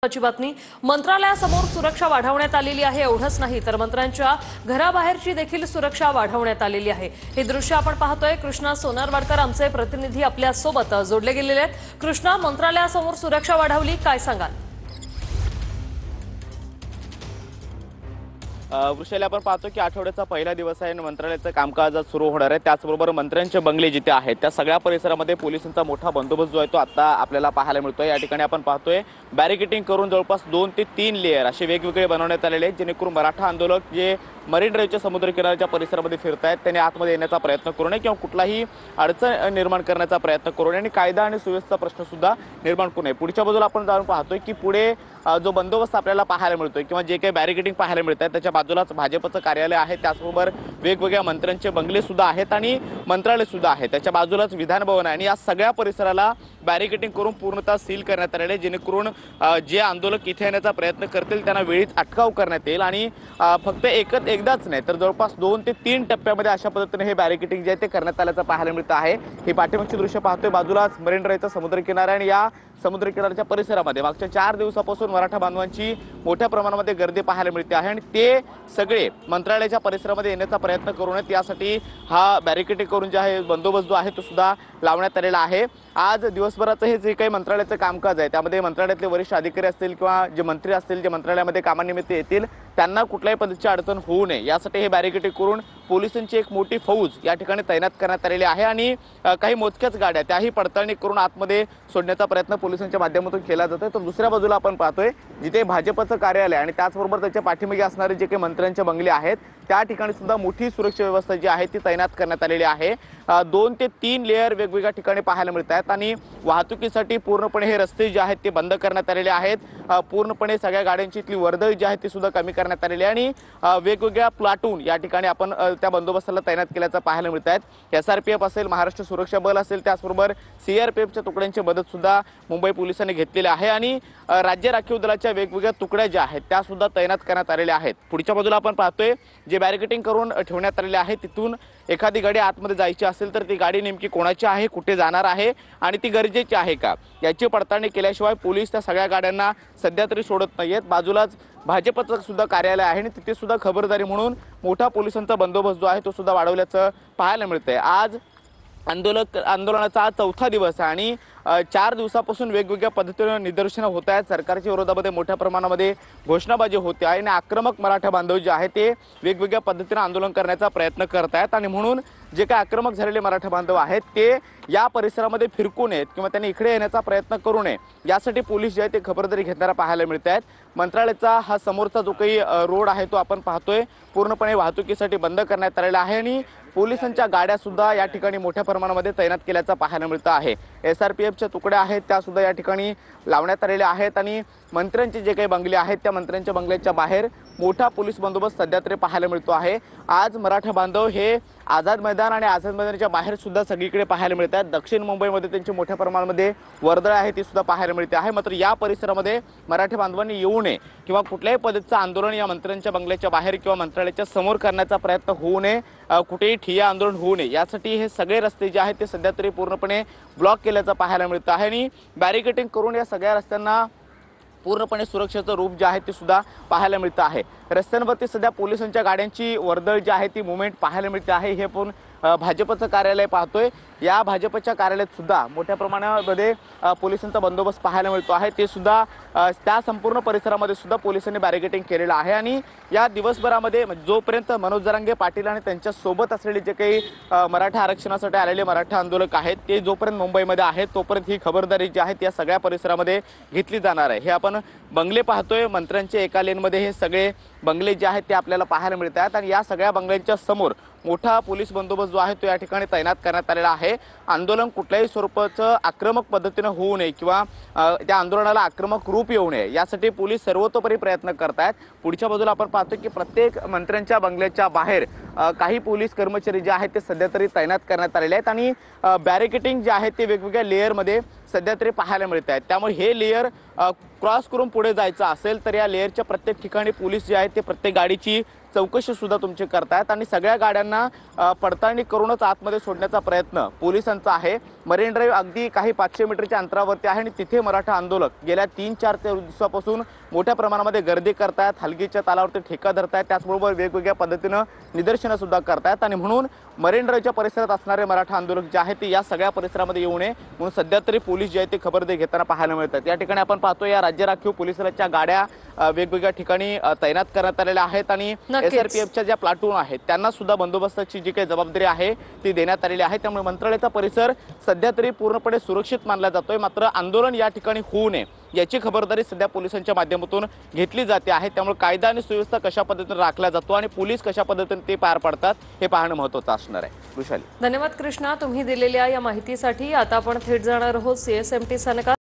ची बातमी मंत्रालयासमोर सुरक्षा वाढवण्यात आलेली आहे। एवढंच नाही तर मंत्र्यांच्या घराबाहेरची देखील सुरक्षा वाढवण्यात आलेली आहे। हे दृश्य आपण पाहतोय। कृष्णा सोनारवाडकर आमचे प्रतिनिधी आपल्या सोबत जोडले गेलेले आहेत। कृष्णा, मंत्रालयासमोर सुरक्षा वाढवली, काय सांगाल? वृषाली, आपण पाहतो की आठवड्याचा पहिला दिवस आहे आणि मंत्रालयाचं कामकाज सुरू होणार आहे। त्याचबरोबर मंत्र्यांचे बंगले जिथे आहेत त्या सगळ्या परिसरामध्ये पोलिसांचा मोठा बंदोबस्त जो आहे तो आता आपल्याला पाहायला मिळतोय। या ठिकाणी आपण पाहतोय बॅरिकेडिंग करून जवळपास 2 ते 3 लेयर असे वेगवेगळे बनवण्यात आलेले आहेत, जेणेकरून मराठा आंदोलक जे मरीन ड्राईव्हच्या समुद्रकिनाऱ्याच्या परिसरामध्ये फिरतायत त्यांनी आतमध्ये येण्याचा प्रयत्न करू नये किंवा कुठलाही अडचण निर्माण करण्याचा प्रयत्न करू नये आणि कायदा आणि सुव्यवस्था प्रश्न सुद्धा निर्माण करू नये। पुढच्या बाजूला आपण जाऊन पाहतोय की पुढे जो बंदोबस्त आपल्याला पाहायला मिळतोय किंवा जे काही बॅरिकेडिंग पाहायला मिळत आहे त्याच्या बाजूलाच भाजपचं कार्यालय आहे, त्याचबरोबर वेगवेगळ्या मंत्र्यांचे बंगले सुद्धा आहेत आणि मंत्रालय सुद्धा आहे, त्याच्या बाजूलाच विधान भवन आहे आणि या सगळ्या परिसराला बॅरिकेडिंग करून पूर्णतः सील करण्यात आलेले, जेणेकरून जे आंदोलक इथे येण्याचा प्रयत्न करतील त्यांना वेळीच अटकाव करण्यात येईल आणि फक्त एकदाच नाही तर जवळपास 2 ते 3 टप्प्यामध्ये अशा पद्धतीने हे बॅरिकेडिंग जे आहे ते करण्यात आल्याचं पाहायला मिळतं आहे। ही पाठीमागची दृश्य पाहतोय, बाजूलाच मरीन ड्राईव्हचा समुद्रकिनारा आणि या समुद्रकिनाऱ्याच्या परिसरामध्ये मागच्या 4 दिवसापासून मराठा बांधवांची मोठ्या प्रमाणामध्ये गर्दी पाहायला मिळते आहे आणि ते सगळे मंत्रालयाच्या परिसरामध्ये येण्याचा प्रयत्न करू नयेत यासाठी हा बॅरिकेडिंग करून जे आहे बंदोबस्त जो आहे तो सुद्धा लावण्यात आलेला आहे। आज दिवसभराचं हे जे काही मंत्रालयाचं कामकाज आहे त्यामध्ये मंत्रालयातले वरिष्ठ अधिकारी असतील किंवा जे मंत्री असतील जे मंत्रालयामध्ये कामानिमित्त येतील त्यांना कुठल्याही पद्धतीची अडचण होऊ नये यासाठी हे बॅरिकेडिंग करून पोलिसांची एक मोठी फौज या ठिकाणी तैनात करण्यात आलेली आहे आणि काही मोजक्याच गाड्या त्याही पडताळणी करून आतमध्ये सोडण्याचा प्रयत्न पोलिसांच्या माध्यमातून केला जातोय। तर दुसऱ्या बाजूला आपण पाहतोय जिथे भाजपचं कार्यालय आणि त्याचबरोबर त्याच्या पाठीमागे असणारे जे काही मंत्र्यांचे बंगले आहेत त्या ठिकाणी सुद्धा मोठी सुरक्षा व्यवस्था जी आहे ती तैनात करण्यात आलेली आहे। 2 ते 3 लेयर वेगवेगळ्या ठिकाणी पाहायला मिळत आहेत आणि वाहतुकीसाठी पूर्णपणे हे रस्ते जे आहेत ते बंद करण्यात आलेले आहेत। पूर्णपणे सगळ्या गाड्यांची इथली वर्दळ जी आहे ती सुद्धा कमी करण्यात आलेली आहे आणि वेगवेगळ्या प्लाटून या ठिकाणी आपण त्या बंदोबस्ताला तैनात केल्याचं पाहायला मिळत आहेत। SRPF असेल, महाराष्ट्र सुरक्षा बल असेल, त्याचबरोबर CRPFच्या तुकड्यांची मदत सुद्धा मुंबई पोलिसांनी घेतलेली आहे आणि राज्य राखीव दलाच्या वेगवेगळ्या तुकड्या ज्या आहेत त्या सुद्धा तैनात करण्यात आलेल्या आहेत। पुढच्या बाजूला आपण पाहतोय जे बॅरिकेडिंग करून ठेवण्यात आलेले आहे तिथून एखादी गाडी आतमध्ये जायची असेल तर ती गाडी नेमकी कोणाची आहे, कुठे जाणार आहे आणि ती गरजेची आहे का याची पडताळणी केल्याशिवाय पोलीस त्या सगळ्या गाड्यांना सध्या तरी सोडत नाहीयेत। बाजूलाच भाजपचं सुद्धा कार्यालय आहे आणि तिथे सुद्धा खबरदारी म्हणून मोठा पोलिसांचा बंदोबस्त जो आहे तो सुद्धा वाढवल्याचं पाहायला मिळतंय। आज आंदोलनाचा 4था दिवस आहे आणि 4 दिवसापासून वेगवेगळ्या पद्धतीने निदर्शनं होत आहेत। सरकारच्या विरोधामध्ये मोठ्या प्रमाणामध्ये घोषणाबाजी होते आहे आणि आक्रमक मराठा बांधव जे आहे ते वेगवेगळ्या पद्धतीने आंदोलन करण्याचा प्रयत्न करत आहेत आणि म्हणून जे काही आक्रमक झालेले मराठा बांधव आहेत ते या परिसरामध्ये फिरकू नयेत किंवा त्यांनी इकडे येण्याचा प्रयत्न करू नये यासाठी पोलीस जे आहे ते खबरदारी घेताना पाहायला मिळत आहेत। मंत्रालयाचा हा समोरचा जो काही रोड आहे तो आपण पाहतोय पूर्णपणे वाहतुकीसाठी बंद करण्यात आलेला आहे आणि पोलिसांच्या गाड्या सुद्धा या ठिकाणी मोठ्या प्रमाणामध्ये तैनात केल्याचं पाहायला मिळतं आहे। SRPFच्या तुकड्या आहेत त्या सुद्धा या ठिकाणी लावण्यात आलेल्या आहेत आणि मंत्र्यांचे जे काही बंगले आहेत त्या मंत्र्यांच्या बंगल्याच्या बाहेर मोठा पोलीस बंदोबस्त सध्या तरी पाहायला मिळतो आहे। आज मराठा बांधव हे आझाद मैदान आणि आझाद मैदानाच्या बाहेर सुद्धा सगळीकडे पाहायला मिळत आहेत। दक्षिण मुंबईमध्ये त्यांची मोठ्या प्रमाणामध्ये वर्दळ आहे ती सुद्धा पाहायला मिळते आहे। मात्र या परिसरामध्ये मराठा बांधवांनी येऊ नये किंवा कुठल्याही पद्धतीचं आंदोलन या मंत्र्यांच्या बंगल्याच्या बाहेर किंवा मंत्रालयाच्या समोर करण्याचा प्रयत्न होऊ नये, कुठेही ठिय्या आंदोलन होऊ नये यासाठी हे सगळे रस्ते जे आहेत ते सध्या तरी पूर्णपणे ब्लॉक केल्याचं पाहायला मिळतं आहे आणि बॅरिकेडिंग करून या सगळ्या रस्त्यांना पूर्णपणे सुरक्षेचं रूप जे आहे ते सुद्धा पाहायला मिळतं आहे। रस्त्यांवरती सध्या पोलिसांच्या गाड्यांची वर्दळ जी आहे ती मुवमेंट पाहायला मिळते आहे। हे पण भाजपचं कार्यालय पाहतोय, या भाजपच्या कार्यालयात सुद्धा मोठ्या प्रमाणामध्ये पोलिसांचा बंदोबस्त पाहायला मिळतो आहे। ते सुद्धा त्या संपूर्ण परिसरामध्ये सुद्धा पोलिसांनी बॅरिकेडिंग केलेलं आहे आणि या दिवसभरामध्ये जोपर्यंत मनोज जरांगे पाटील आणि त्यांच्या सोबत असलेले जे काही मराठा आरक्षणासाठी आलेले मराठा आंदोलक आहेत ते जोपर्यंत मुंबईमध्ये आहेत तोपर्यंत ही खबरदारी जी आहे या सगळ्या परिसरामध्ये घेतली जाणार आहे। हे आपण बंगले पाहतोय, मंत्र्यांच्या एका लेनमध्ये हे सगळे बंगले जे आहेत ते आपल्याला पाहायला मिळत आहेत आणि या सगळ्या बंगल्यांच्या समोर मोठा पोलीस बंदोबस्त जो आहे तो या ठिकाणी तैनात करण्यात आलेला आहे। आंदोलन कुठल्याही स्वरूपाचं आक्रमक पद्धतीने होऊ नये किंवा त्या आंदोलनाला आक्रमक रूप येऊ नये यासाठी पोलीस सर्वतोपरी प्रयत्न करत आहेत। पुढच्या बाजूला आपण पाहतो की प्रत्येक मंत्र्यांच्या बंगल्याच्या बाहेर काही पोलीस कर्मचारी जे आहेत ते सध्या तरी तैनात करण्यात आलेले आहेत आणि बॅरिकेडिंग जे आहे ते वेगवेगळ्या लेअरमध्ये सध्या तरी पाहायला मिळत आहेत। त्यामुळे हे लेअर क्रॉस करून पुढे जायचं असेल तर या लेअरच्या प्रत्येक ठिकाणी पोलीस जे आहेत ते प्रत्येक गाडीची चौकशी सुद्धा तुमची करतायत आणि सगळ्या गाड्यांना पडताळणी करूनच आतमध्ये सोडण्याचा प्रयत्न पोलिसांचा आहे। मरीन ड्राईव्ह अगदी काही 500 मीटरच्या अंतरावरती आहे आणि तिथे मराठा आंदोलक गेल्या 3-4 दिवसापासून मोठ्या प्रमाणामध्ये गर्दी करतायत, हलगीच्या तालावरती ठेका धरतायत, त्याचबरोबर वेगवेगळ्या पद्धतीनं निदर्शनं सुद्धा करतायत आणि म्हणून मरीन ड्राईव्हच्या परिसरात असणारे मराठा आंदोलक जे आहेत ते या सगळ्या परिसरामध्ये येऊ नये म्हणून सध्या तरी पोलीस जे आहेत ते खबरदारी घेताना पाहायला मिळतात। या ठिकाणी आपण पाहतो या राज्य राखीव पोलीस दलाच्या गाड्या वेगवेगळ्या ठिकाणी तैनात करण्यात आलेल्या आहेत आणि SRPFच्या ज्या प्लाटून आहेत त्यांना सुद्धा बंदोबस्ताची जी काही जबाबदारी आहे ती देण्यात आलेली आहे। त्यामुळे मंत्रालयाचा परिसर सध्या तरी पूर्णपणे सुरक्षित मानला जातोय, मात्र आंदोलन या ठिकाणी होऊ नये याची खबरदारी सध्या पोलिसांच्या माध्यमातून घेतली जाते आहे। त्यामुळे कायदा आणि सुव्यवस्था कशा पद्धतीने राखला जातो आणि पोलीस कशा पद्धतीने ते पार पाडतात हे पाहणं महत्त्वाचं असणार आहे। वृषाली, धन्यवाद कृष्णा, तुम्ही दिलेल्या या माहितीसाठी। आता आपण थेट जाणार आहोत CSMT स्थानकात।